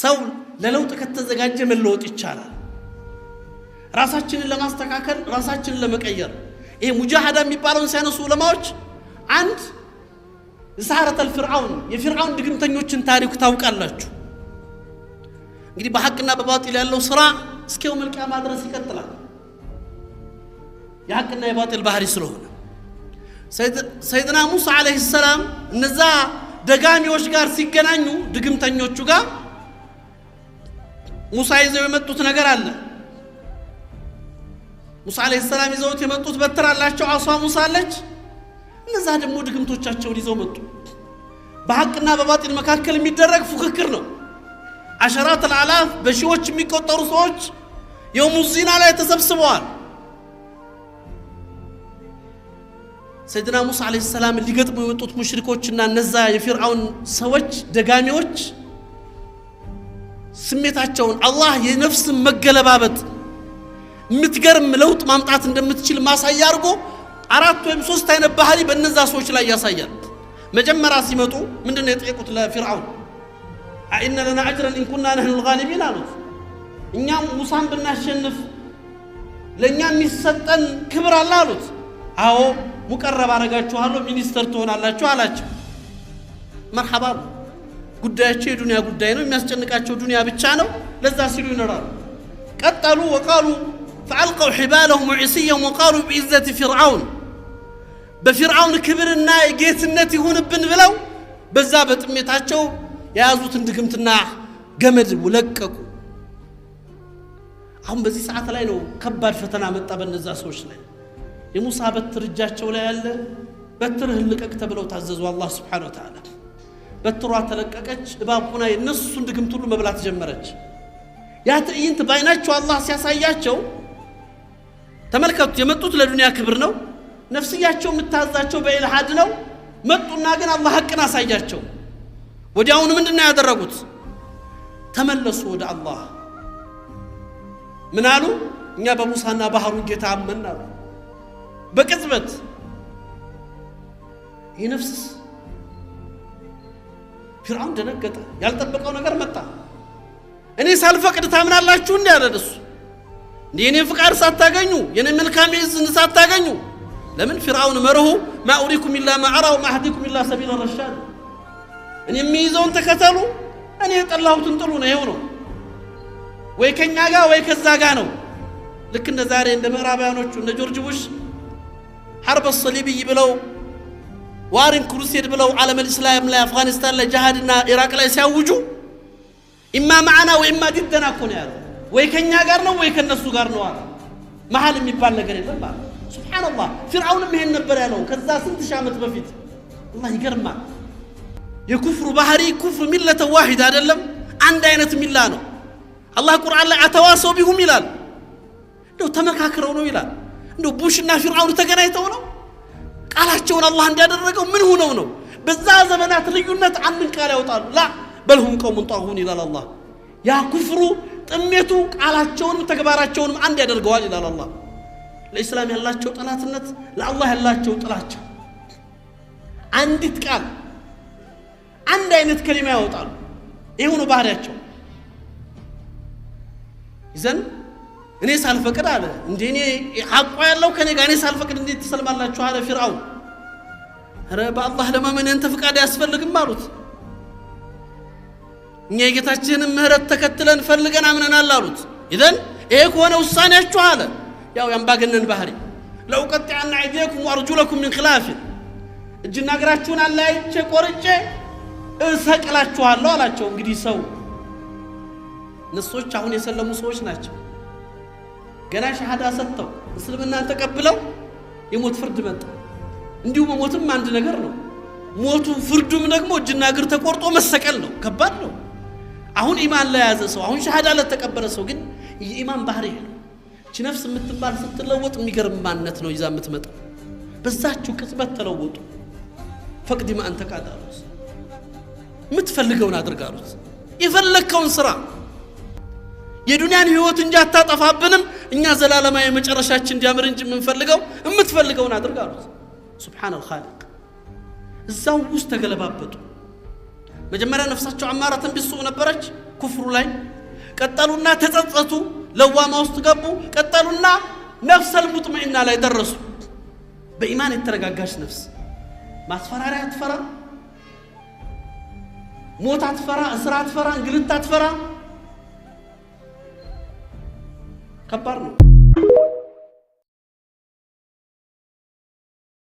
ሰው ለለውጥ ከተዘጋጀ መለወጥ ይቻላል። ራሳችንን ለማስተካከል ራሳችንን ለመቀየር ይሄ ሙጃሃዳ የሚባለውን ሲያነሱ ዑለማዎች አንድ ሰሐረተል ፍርዓውን የፍርዓውን ድግምተኞችን ታሪክ ታውቃላችሁ። እንግዲህ በሐቅና በባጢል ያለው ስራ እስከ የውመል ቂያማ ድረስ ይቀጥላል። የሐቅና የባጢል ባህሪ ስለሆነ ሰይድና ሙሳ አለይሂ ሰላም እነዛ ደጋሚዎች ጋር ሲገናኙ ድግምተኞቹ ጋር ሙሳ ይዘው የመጡት ነገር አለ። ሙሳ አለይሂ ሰላም ይዘውት የመጡት በትር አላቸው፣ አሷ ሙሳ አለች። እነዛ ደግሞ ድግምቶቻቸውን ይዘው መጡ። በሐቅና በባጢል መካከል የሚደረግ ፉክክር ነው። አሸራት አላፍ በሺዎች የሚቆጠሩ ሰዎች የውሙ ዚና ላይ ተሰብስበዋል። ሰይድና ሙሳ አለይሂ ሰላም ሊገጥሙ የወጡት ሙሽሪኮችና እነዛ የፊርዓውን ሰዎች ደጋሚዎች ስሜታቸውን አላህ የነፍስ መገለባበት ምትገርም ለውጥ ማምጣት እንደምትችል ማሳያ አድርጎ 4 ወይም 3 አይነት ባህሪ በእነዛ ሰዎች ላይ ያሳያል። መጀመሪያ ሲመጡ ምንድነው የጠየቁት ለፊርዓውን? አኢነ ለና አጅረን ኢን ኩና ነህኑ الغالبين አሉት። እኛ ሙሳን ብናሸንፍ ለኛ የሚሰጠን ክብር አለ አሉት። አዎ ሙቀረብ አረጋችኋለሁ ሚኒስተር ትሆናላችሁ አላቸው። መርሐባ ጉዳያቸው የዱንያ ጉዳይ ነው፣ የሚያስጨንቃቸው ዱንያ ብቻ ነው። ለዛ ሲሉ ይኖራሉ። ቀጠሉ ወቃሉ فألقوا حبالهم وعصيهم وقالوا بعزة فرعون بفرعون كبرنا ጌትነት ይሁንብን ብለው በዛ በጥሜታቸው የያዙትን ድግምትና ገመድ ወለቀቁ። አሁን በዚህ ሰዓት ላይ ነው ከባድ ፈተና መጣ በእነዛ ሰዎች ላይ። የሙሳ በትር እጃቸው ላይ ያለ በትርህን ልቀቅ ተብለው ታዘዙ አላህ Subhanahu Wa Ta'ala። በትሯ ተለቀቀች። እባብ ሆና የነሱን ድግምት ሁሉ መብላት ጀመረች። ያ ትዕይንት ባይናቸው አላህ ሲያሳያቸው ተመልከቱ። የመጡት ለዱንያ ክብር ነው፣ ነፍስያቸው የምታዛቸው በኢልሃድ ነው። መጡና ግን አላህ ሐቅን አሳያቸው። ወዲያውኑ ምንድነው ያደረጉት? ተመለሱ ወደ አላህ። ምን አሉ? እኛ በሙሳና ባህሩ ጌታ አመን አሉ። በቅጽበት ይነፍስ ፍርዓውን ደነገጠ። ያልጠበቀው ነገር መጣ። እኔ ሳልፈቅድ ታምናላችሁ እንዴ አለ እሱ። የኔ ፍቃድ ሳታገኙ የኔ መልካም ኢዝን ሳታገኙ ለምን? ፍርዓውን መርሁ ማ ኡሪኩም ኢላ ማ አራ ወማ አህዲኩም ኢላ ሰቢለ ረሻድ። እኔ የሚይዘውን ተከተሉ፣ እኔ የጠላሁትን ጥሉ ነው። ይሄው ነው ወይ ከኛ ጋር ወይ ከዛ ጋር ነው። ልክ እንደ ዛሬ እንደ ምዕራባውያኖቹ እንደ ጆርጅ ቡሽ ሐርብ الصليبي ብለው ዋሪን ክሩሴድ ብለው ዓለም الاسلام ላይ አፍጋኒስታን ላይ ጂሃድና ኢራቅ ላይ ሲያውጁ ኢማ ማዓና ወኢማ ዲደና እኮ ነው ያለው። ወይ ከኛ ጋር ነው ወይ ከነሱ ጋር ነው አለ። መሃል የሚባል ነገር የለም ማለት ሱብሃንአላህ። ፍርዓውንም ይሄን ነበር ያለው ከዛ ስንት ሺህ ዓመት በፊት። አላህ ይገርማል። የኩፍሩ ባህሪ ኩፍር ሚለተ ዋሂድ አይደለም፣ አንድ አይነት ሚላ ነው። አላህ ቁርአን ላይ አተዋሰው ቢሁም ይላል። እንደው ተመካክረው ነው ይላል። እንደው ቡሽና ፍርዓውን ተገናኝተው ነው ቃላቸውን አላህ እንዲያደረገው ምን ሆነው ነው? በዛ ዘመናት ልዩነት አንድን ቃል ያወጣሉ። ላ በልሁም ቀውሙን ጣሁን ይላል አላህ። ያ ኩፍሩ ጥሜቱ ቃላቸውንም ተግባራቸውንም አንድ ያደርገዋል ይላል አላህ። ለኢስላም ያላቸው ጠላትነት ለአላህ ያላቸው ጥላቻ አንዲት ቃል አንድ አይነት ከሊማ ያወጣሉ። ይሄው ነው ባህሪያቸው። ይዘን እኔ ሳልፈቅድ አለ እንዴ እኔ ሐቋ ያለው ከኔ ጋር እኔ ሳልፈቅድ እንዴት ተሰልማላችሁ አለ ፍርዓውን። ኧረ በአላህ ለማመን አንተ ፍቃድ ያስፈልግም አሉት። እኛ የጌታችንን ምህረት ተከትለን ፈልገን አምነናል አሉት። ኢዘን ይሄ ከሆነ ውሳኔያችሁ አለ ያው ያምባገነን ባህሪ ለውቀጥዐና አይዲየኩም ወአርጁለኩም ሚን ኺላፍ እጅና እግራችሁን አላይቼ ቆርጬ እሰቅላችኋለሁ አላቸው። እንግዲህ ሰው ነሶች አሁን የሰለሙ ሰዎች ናቸው። ገና ሸሃዳ ሰጥተው እስልምናን ተቀብለው የሞት ፍርድ መጣ። እንዲሁ መሞትም አንድ ነገር ነው። ሞቱ ፍርዱም ደግሞ እጅና እግር ተቆርጦ መሰቀል ነው። ከባድ ነው። አሁን ኢማን ላይ ያዘ ሰው አሁን ሸሃዳ ለተቀበለ ሰው ግን የኢማን ባህሪ ነው። እቺ ነፍስ የምትባል ስትለወጥ የሚገርም ማንነት ነው ይዛ የምትመጣ። በዛችሁ ቅጽበት ተለወጡ። ፈቅድ ማ አንተ ቃዳሉት የምትፈልገውን አድርጋሉት። የፈለከውን ስራ የዱንያን ህይወት እንጂ አታጠፋብንም። እኛ ዘላለማዊ መጨረሻችን እንዲያምር እንጂ የምንፈልገው የምትፈልገውን አድርጋሉት። ሱብሃነል ኻሊቅ። እዛው ውስጥ ተገለባበጡ። መጀመሪያ ነፍሳቸው አማራተን ቢሱ ነበረች። ኩፍሩ ላይ ቀጠሉና ተጸጸቱ ለዋማ ውስጥ ገቡ ቀጠሉና ነፍሰል ሙጥመኢና ላይ ደረሱ በኢማን የተረጋጋች ነፍስ ማስፈራሪያ አትፈራ ሞት አትፈራ እስራ አትፈራ እንግልት አትፈራ ከባድ ነው